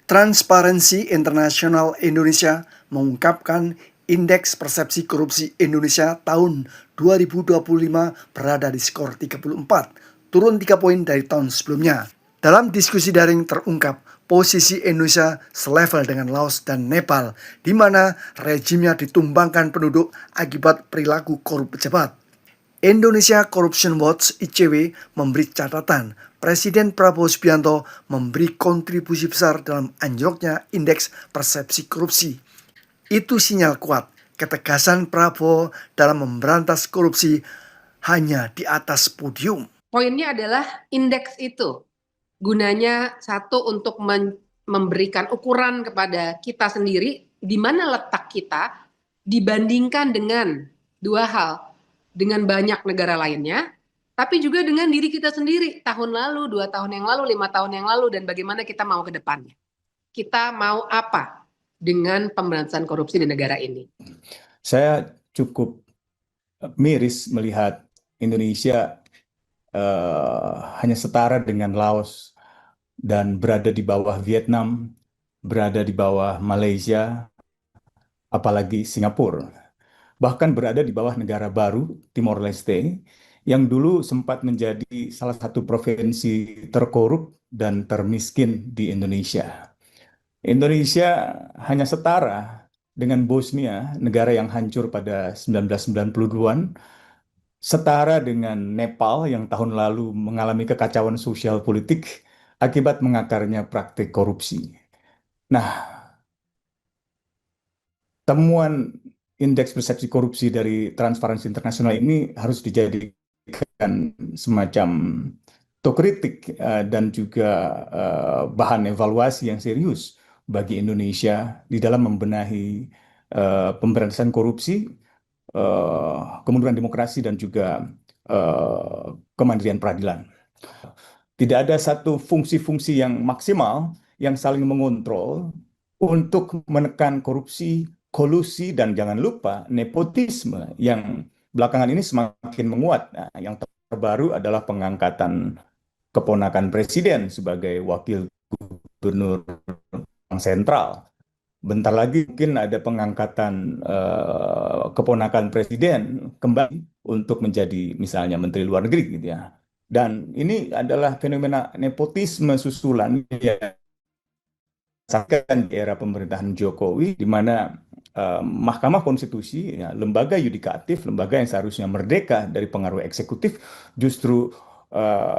Transparency International Indonesia mengungkapkan indeks persepsi korupsi Indonesia tahun 2025 berada di skor 34, turun 3 poin dari tahun sebelumnya. Dalam diskusi daring terungkap posisi Indonesia selevel dengan Laos dan Nepal, di mana rejimnya ditumbangkan penduduk akibat perilaku korup pejabat. Indonesia Corruption Watch (ICW) memberi catatan Presiden Prabowo Subianto memberi kontribusi besar dalam anjloknya indeks persepsi korupsi. Itu sinyal kuat ketegasan Prabowo dalam memberantas korupsi hanya di atas podium. Poinnya adalah indeks itu gunanya satu untuk memberikan ukuran kepada kita sendiri di mana letak kita dibandingkan dengan dua hal, dengan banyak negara lainnya, tapi juga dengan diri kita sendiri tahun lalu, 2 tahun yang lalu, 5 tahun yang lalu, dan bagaimana kita mau ke depannya. Kita mau apa dengan pemberantasan korupsi di negara ini? Saya cukup miris melihat Indonesia hanya setara dengan Laos dan berada di bawah Vietnam, berada di bawah Malaysia, apalagi Singapura. Bahkan berada di bawah negara baru, Timor Leste, yang dulu sempat menjadi salah satu provinsi terkorup dan termiskin di Indonesia. Indonesia hanya setara dengan Bosnia, negara yang hancur pada 1990-an, setara dengan Nepal yang tahun lalu mengalami kekacauan sosial politik akibat mengakarnya praktik korupsi. Nah, temuan indeks persepsi korupsi dari Transparansi Internasional ini harus dijadikan semacam otokritik dan juga bahan evaluasi yang serius bagi Indonesia di dalam membenahi pemberantasan korupsi, kemunduran demokrasi, dan juga kemandirian peradilan. Tidak ada satu fungsi-fungsi yang maksimal yang saling mengontrol untuk menekan korupsi, kolusi, dan jangan lupa nepotisme yang belakangan ini semakin menguat. Nah, yang terbaru adalah pengangkatan keponakan presiden sebagai wakil gubernur Bank Sentral. Bentar lagi mungkin ada pengangkatan keponakan presiden kembali untuk menjadi misalnya menteri luar negeri gitu ya. Dan ini adalah fenomena nepotisme susulan yang di era pemerintahan Jokowi, di mana Mahkamah Konstitusi, ya, lembaga yudikatif, lembaga yang seharusnya merdeka dari pengaruh eksekutif, justru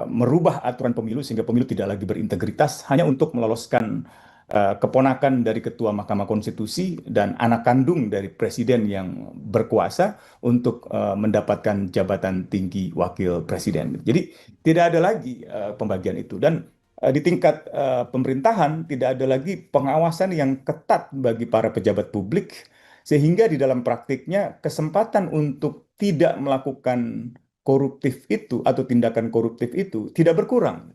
merubah aturan pemilu sehingga pemilu tidak lagi berintegritas hanya untuk meloloskan keponakan dari Ketua Mahkamah Konstitusi dan anak kandung dari Presiden yang berkuasa untuk mendapatkan jabatan tinggi Wakil Presiden. Jadi tidak ada lagi pembagian itu, dan di tingkat pemerintahan tidak ada lagi pengawasan yang ketat bagi para pejabat publik, sehingga di dalam praktiknya kesempatan untuk tidak melakukan koruptif itu atau tindakan koruptif itu tidak berkurang.